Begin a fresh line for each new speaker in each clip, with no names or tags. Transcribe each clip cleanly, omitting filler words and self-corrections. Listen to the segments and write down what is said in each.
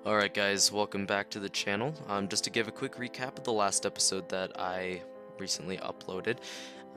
Alright guys, welcome back to the channel. Just to give a quick recap of the last episode that I recently uploaded,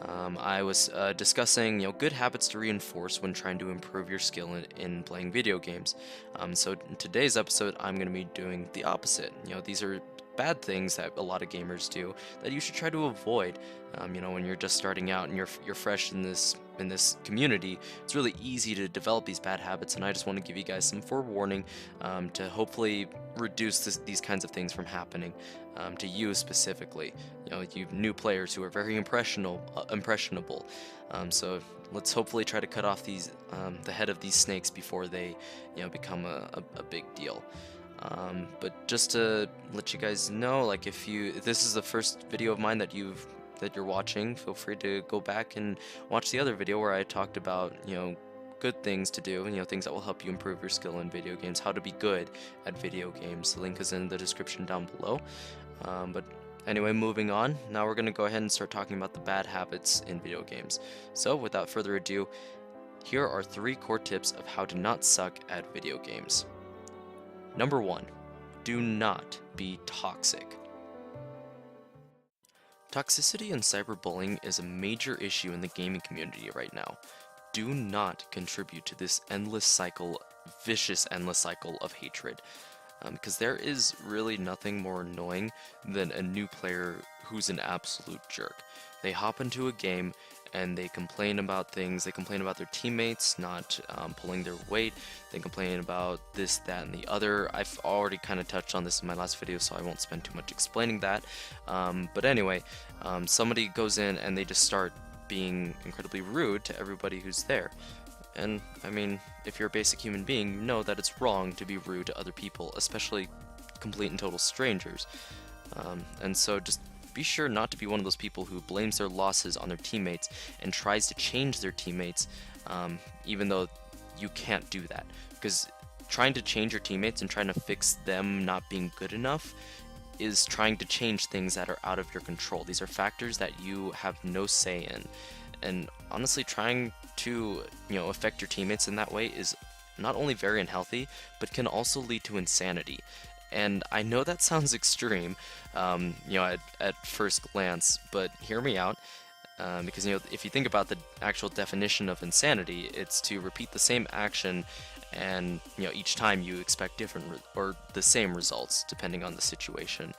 I was discussing good habits to reinforce when trying to improve your skill in playing video games. So in today's episode, I'm going to be doing the opposite. These are bad things that a lot of gamers do that you should try to avoid. When you're just starting out and you're fresh in this community, it's really easy to develop these bad habits, and I just want to give you guys some forewarning to hopefully reduce these kinds of things from happening to you specifically. You new players who are very impressionable. So let's hopefully try to cut off the head of these snakes before they become a big deal. But just to let you guys know, like if this is the first video of mine that you're watching, feel free to go back and watch the other video where I talked about, good things to do, things that will help you improve your skill in video games, how to be good at video games. The link is in the description down below. But anyway, moving on, now we're going to go ahead and start talking about the bad habits in video games. So without further ado, here are 3 core tips of how to not suck at video games. Number 1, do not be toxic. Toxicity and cyberbullying is a major issue in the gaming community right now. Do not contribute to this vicious endless cycle of hatred. Because there is really nothing more annoying than a new player who's an absolute jerk. They hop into a game and they complain about things. They complain about their teammates not pulling their weight. They complain about this, that, and the other. I've already kind of touched on this in my last video, so I won't spend too much explaining that. But anyway, somebody goes in and they just start being incredibly rude to everybody who's there. And, I mean, if you're a basic human being, you know that it's wrong to be rude to other people, especially complete and total strangers. And so just be sure not to be one of those people who blames their losses on their teammates and tries to change their teammates, even though you can't do that. Because trying to change your teammates and trying to fix them not being good enough is trying to change things that are out of your control. These are factors that you have no say in. And honestly, trying to affect your teammates in that way is not only very unhealthy, but can also lead to insanity. And I know that sounds extreme, at first glance, but hear me out. Because if you think about the actual definition of insanity, it's to repeat the same action, and each time you expect different or the same results depending on the situation.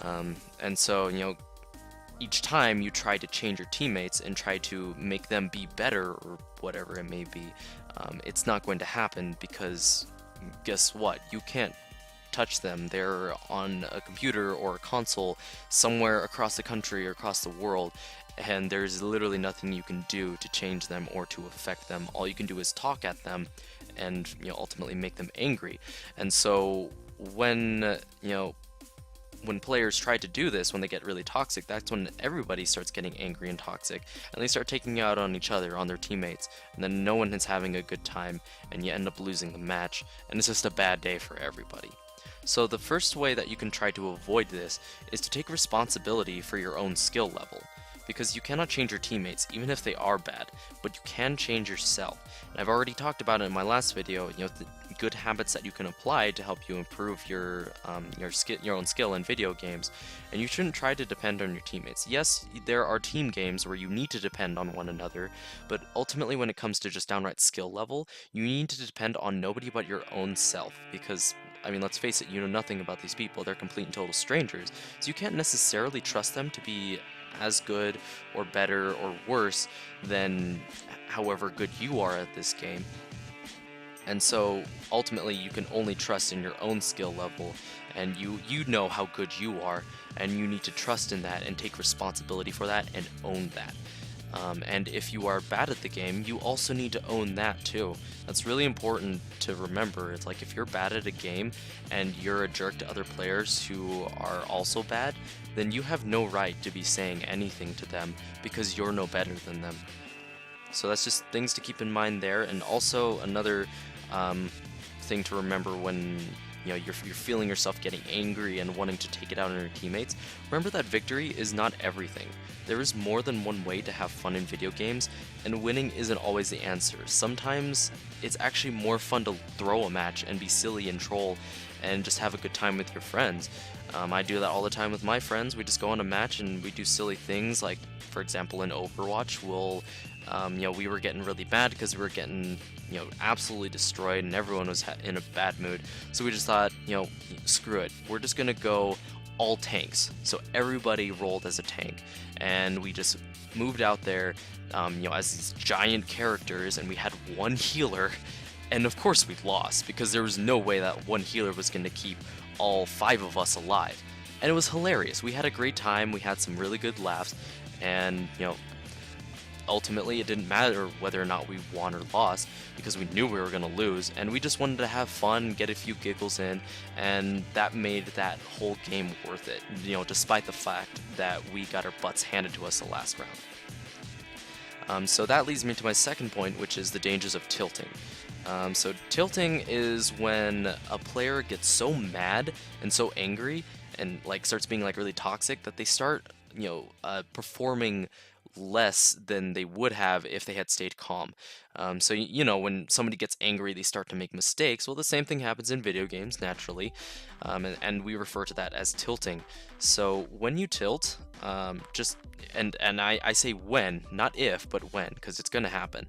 And so each time you try to change your teammates and try to make them be better or whatever it may be, it's not going to happen, because guess what? You can't touch them. They're on a computer or a console somewhere across the country or across the world, and there's literally nothing you can do to change them or to affect them. All you can do is talk at them and ultimately make them angry. And so when when players try to do this, when they get really toxic, that's when everybody starts getting angry and toxic, and they start taking out on each other, on their teammates, and then no one is having a good time, and you end up losing the match, and it's just a bad day for everybody. So the first way that you can try to avoid this is to take responsibility for your own skill level. Because you cannot change your teammates, even if they are bad, but you can change yourself. And I've already talked about it in my last video, the good habits that you can apply to help you improve your own skill in video games. And you shouldn't try to depend on your teammates. Yes, there are team games where you need to depend on one another, but ultimately when it comes to just downright skill level, you need to depend on nobody but your own self. Because, I mean, let's face it, you know nothing about these people. They're complete and total strangers. So you can't necessarily trust them to be as good or better or worse than however good you are at this game. And so ultimately you can only trust in your own skill level, and you know how good you are, and you need to trust in that and take responsibility for that and own that. And if you are bad at the game, you also need to own that too. That's really important to remember. It's like if you're bad at a game and you're a jerk to other players who are also bad, then you have no right to be saying anything to them because you're no better than them. So that's just things to keep in mind there. And also another thing to remember when you're feeling yourself getting angry and wanting to take it out on your teammates, remember that victory is not everything. There is more than one way to have fun in video games, and winning isn't always the answer. Sometimes it's actually more fun to throw a match and be silly and troll and just have a good time with your friends. I do that all the time with my friends. We just go on a match and we do silly things, like for example in Overwatch, we were getting really bad because we were getting absolutely destroyed and everyone was in a bad mood. So we just thought, screw it, we're just gonna go all tanks. So everybody rolled as a tank, and we just moved out there, as these giant characters, and we had one healer. And of course we lost, because there was no way that one healer was going to keep all 5 of us alive. And it was hilarious. We had a great time, we had some really good laughs, and ultimately it didn't matter whether or not we won or lost, because we knew we were going to lose, and we just wanted to have fun, get a few giggles in, and that made that whole game worth it, despite the fact that we got our butts handed to us the last round. So that leads me to my second point, which is the dangers of tilting. So tilting is when a player gets so mad and so angry and starts being really toxic that they start performing less than they would have if they had stayed calm. So when somebody gets angry, they start to make mistakes. Well, the same thing happens in video games naturally, and we refer to that as tilting. So when you tilt, I say when, not if, but when, because it's gonna happen.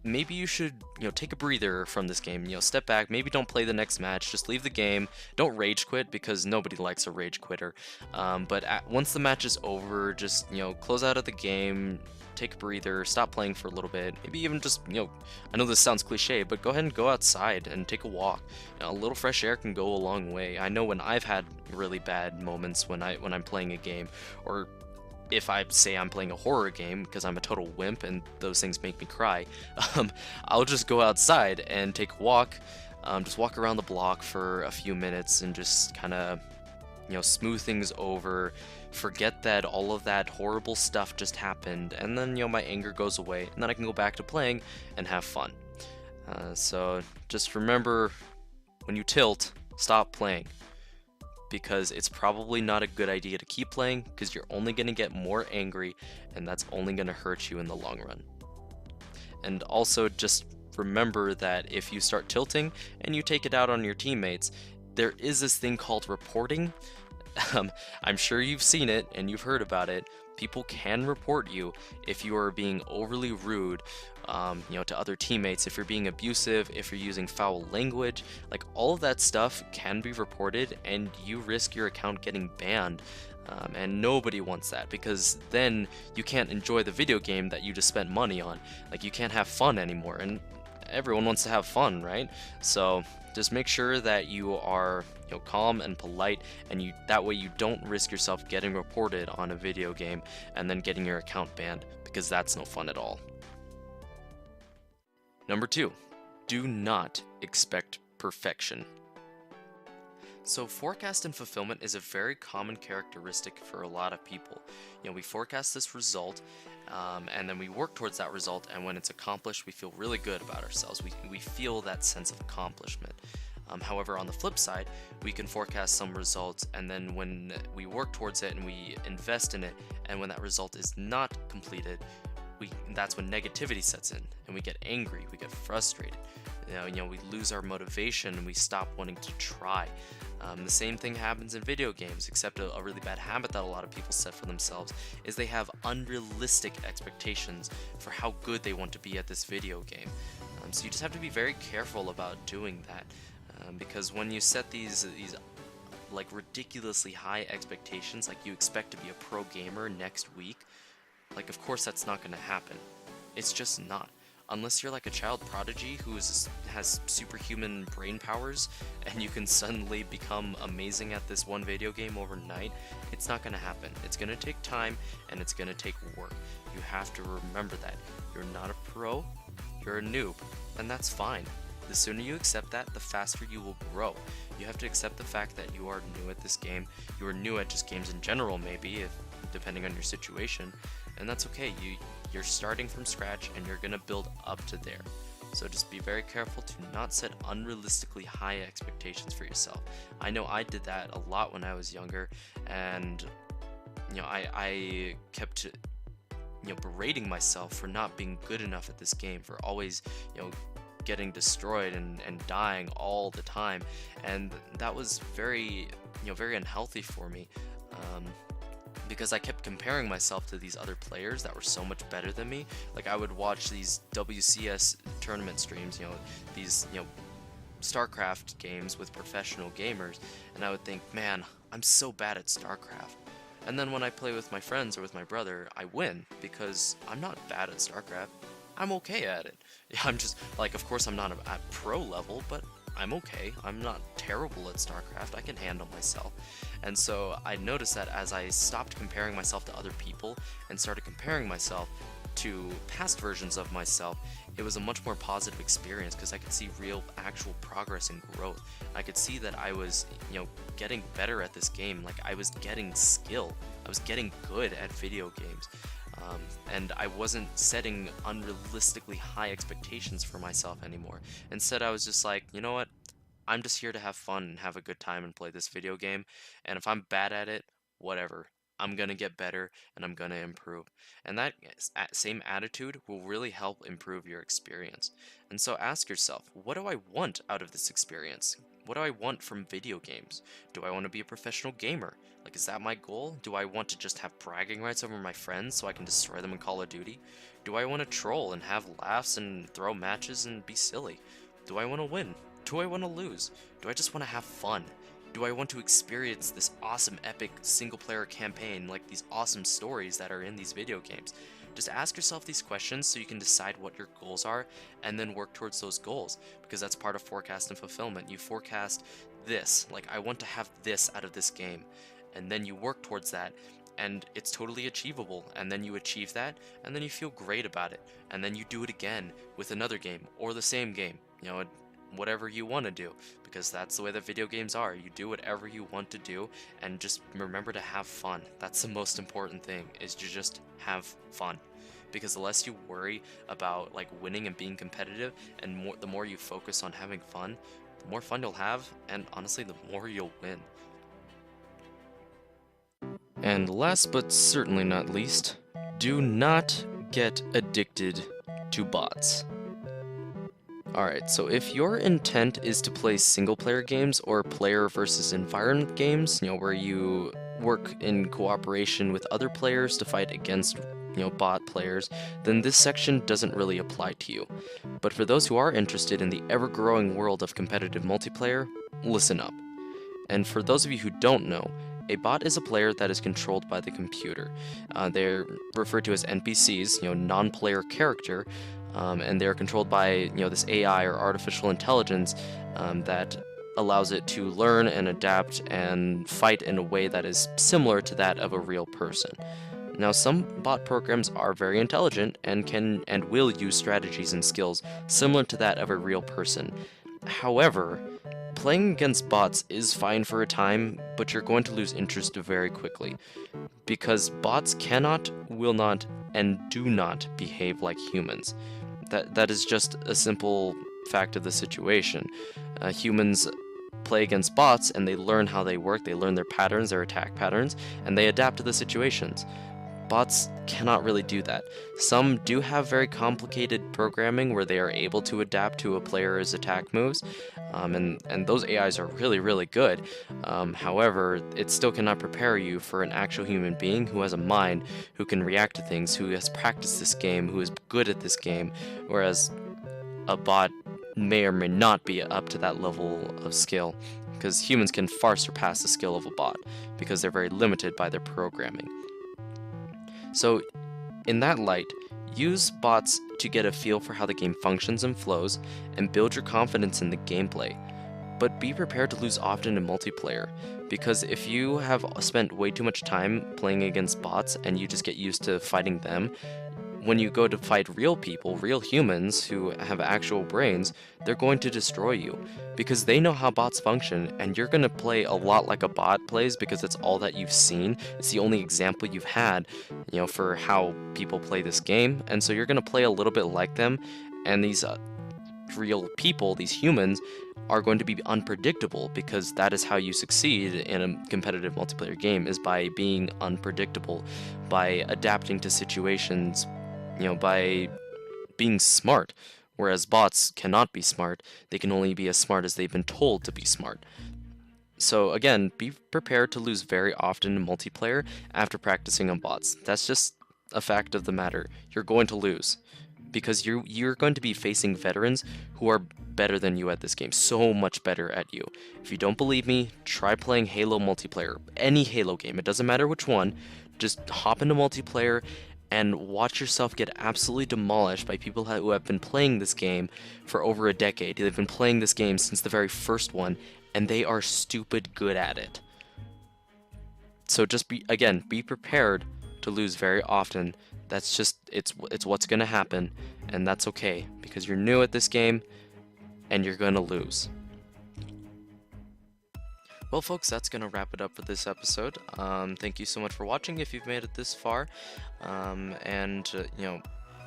Maybe you should take a breather from this game, step back, maybe don't play the next match, just leave the game, don't rage quit, because nobody likes a rage quitter. But once the match is over, just close out of the game, take a breather, stop playing for a little bit, maybe even just I know this sounds cliche, but go ahead and go outside and take a walk. A little fresh air can go a long way. I know when I've had really bad moments when I'm playing a game, or if I say I'm playing a horror game, because I'm a total wimp and those things make me cry, I'll just go outside and take a walk, just walk around the block for a few minutes and just kind of, smooth things over, forget that all of that horrible stuff just happened, and then, my anger goes away, and then I can go back to playing and have fun. So just remember, when you tilt, stop playing, because it's probably not a good idea to keep playing, because you're only going to get more angry, and that's only going to hurt you in the long run. And also just remember that if you start tilting and you take it out on your teammates, there is this thing called reporting. I'm sure you've seen it and you've heard about it. People can report you if you are being overly rude, to other teammates, if you're being abusive, if you're using foul language, all of that stuff can be reported, and you risk your account getting banned. And nobody wants that, because then you can't enjoy the video game that you just spent money on. You can't have fun anymore, and everyone wants to have fun, right? So just make sure that you are calm and polite, and that way you don't risk yourself getting reported on a video game and then getting your account banned, because that's no fun at all. Number 2, do not expect perfection. So forecast and fulfillment is a very common characteristic for a lot of people. We forecast this result, and then we work towards that result, and when it's accomplished, we feel really good about ourselves. We feel that sense of accomplishment. However, on the flip side, we can forecast some results, and then when we work towards it and we invest in it, and when that result is not completed, that's when negativity sets in, and we get angry, we get frustrated. We lose our motivation, and we stop wanting to try. The same thing happens in video games, except a really bad habit that a lot of people set for themselves is they have unrealistic expectations for how good they want to be at this video game. So you just have to be very careful about doing that, because when you set these ridiculously high expectations, you expect to be a pro gamer next week, of course that's not going to happen. It's just not. Unless you're a child prodigy who has superhuman brain powers and you can suddenly become amazing at this one video game overnight, it's not going to happen. It's going to take time, and it's going to take work. You have to remember that. You're not a pro, you're a noob, and that's fine. The sooner you accept that, the faster you will grow. You have to accept the fact that you are new at this game. You are new at just games in general, maybe, depending on your situation, and that's okay. You're starting from scratch, and you're gonna build up to there. So just be very careful to not set unrealistically high expectations for yourself. I know I did that a lot when I was younger, and I kept berating myself for not being good enough at this game, for always getting destroyed and dying all the time, and that was very very unhealthy for me. um, because I kept comparing myself to these other players that were so much better than me. Like, I would watch these WCS tournament streams, these StarCraft games with professional gamers, and I would think, man, I'm so bad at StarCraft. And then when I play with my friends or with my brother, I win because I'm not bad at StarCraft. I'm okay at it. I'm just like, of course, I'm not at pro level, but I'm okay. I'm not terrible at StarCraft. I can handle myself. And so I noticed that as I stopped comparing myself to other people and started comparing myself to past versions of myself, it was a much more positive experience because I could see real actual progress and growth. I could see that I was, getting better at this game. Like, I was getting skill. I was getting good at video games. And I wasn't setting unrealistically high expectations for myself anymore. Instead, I was just like, you know what? I'm just here to have fun and have a good time and play this video game. And if I'm bad at it, whatever. I'm gonna get better and I'm gonna improve. And that same attitude will really help improve your experience. And so ask yourself, what do I want out of this experience? What do I want from video games? Do I want to be a professional gamer? Like, is that my goal? Do I want to just have bragging rights over my friends so I can destroy them in Call of Duty? Do I want to troll and have laughs and throw matches and be silly? Do I want to win? Do I want to lose? Do I just want to have fun? Do I want to experience this awesome epic single player campaign, like these awesome stories that are in these video games? Just ask yourself these questions so you can decide what your goals are and then work towards those goals, because that's part of forecast and fulfillment. You forecast this, like, I want to have this out of this game, and then you work towards that, and it's totally achievable, and then you achieve that, and then you feel great about it, and then you do it again with another game or the same game, whatever you want to do, because that's the way that video games are. You do whatever you want to do, and just remember to have fun. That's the most important thing, is to just have fun, because the less you worry about like winning and being competitive, and the more you focus on having fun, the more fun you'll have, and honestly, the more you'll win. And last but certainly not least, do not get addicted to bots. Alright, so if your intent is to play single-player games or player versus environment games, where you work in cooperation with other players to fight against, bot players, then this section doesn't really apply to you. But for those who are interested in the ever-growing world of competitive multiplayer, listen up. And for those of you who don't know, a bot is a player that is controlled by the computer. They're referred to as NPCs, non-player character, and they're controlled by this AI or artificial intelligence that allows it to learn and adapt and fight in a way that is similar to that of a real person. Now, some bot programs are very intelligent and can and will use strategies and skills similar to that of a real person. However, playing against bots is fine for a time, but you're going to lose interest very quickly, because bots cannot, will not, and do not behave like humans. That is just a simple fact of the situation. Humans play against bots and they learn how they work, they learn their patterns, their attack patterns, and they adapt to the situations. Bots cannot really do that. Some do have very complicated programming where they are able to adapt to a player's attack moves, and those AIs are really, really good. However, it still cannot prepare you for an actual human being who has a mind, who can react to things, who has practiced this game, who is good at this game, whereas a bot may or may not be up to that level of skill, because humans can far surpass the skill of a bot, because they're very limited by their programming. So, in that light, use bots to get a feel for how the game functions and flows, and build your confidence in the gameplay. But be prepared to lose often in multiplayer, because if you have spent way too much time playing against bots and you just get used to fighting them, when you go to fight real people, real humans who have actual brains, they're going to destroy you, because they know how bots function, and you're going to play a lot like a bot plays because it's all that you've seen. It's the only example you've had, for how people play this game, and so you're going to play a little bit like them, and these real people, these humans, are going to be unpredictable, because that is how you succeed in a competitive multiplayer game, is by being unpredictable, by adapting to situations, by being smart. Whereas bots cannot be smart, they can only be as smart as they've been told to be smart. So again, be prepared to lose very often in multiplayer after practicing on bots. That's just a fact of the matter. You're going to lose because you're going to be facing veterans who are better than you at this game, so much better at you. If you don't believe me, try playing Halo multiplayer. Any Halo game, it doesn't matter which one. Just hop into multiplayer and watch yourself get absolutely demolished by people who have been playing this game for over a decade. They've been playing this game since the very first one, and they are stupid good at it. So just be prepared to lose very often. That's just it's what's gonna happen, and that's okay, because you're new at this game and you're gonna lose. Well, folks, that's going to wrap it up for this episode. Thank you so much for watching if you've made it this far.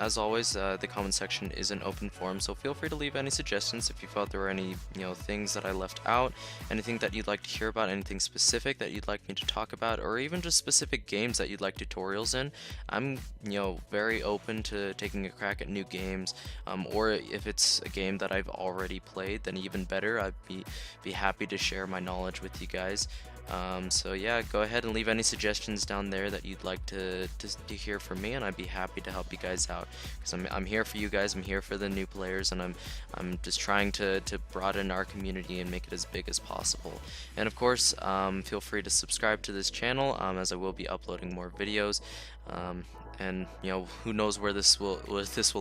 As always, the comment section is an open forum, so feel free to leave any suggestions if you felt there were any, things that I left out, anything that you'd like to hear about, anything specific that you'd like me to talk about, or even just specific games that you'd like tutorials in. I'm, very open to taking a crack at new games, or if it's a game that I've already played, then even better. I'd be happy to share my knowledge with you guys. So yeah, go ahead and leave any suggestions down there that you'd like to hear from me, and I'd be happy to help you guys out, because I'm here for you guys. I'm here for the new players, and I'm just trying to broaden our community and make it as big as possible. And of course, feel free to subscribe to this channel, as I will be uploading more videos. And who knows where this will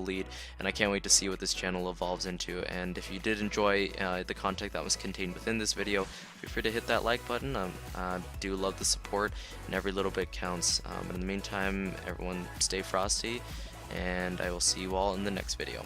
lead, and I can't wait to see what this channel evolves into. And if you did enjoy the content that was contained within this video, feel free to hit that like button. I do love the support, and every little bit counts. But in the meantime, everyone stay frosty, and I will see you all in the next video.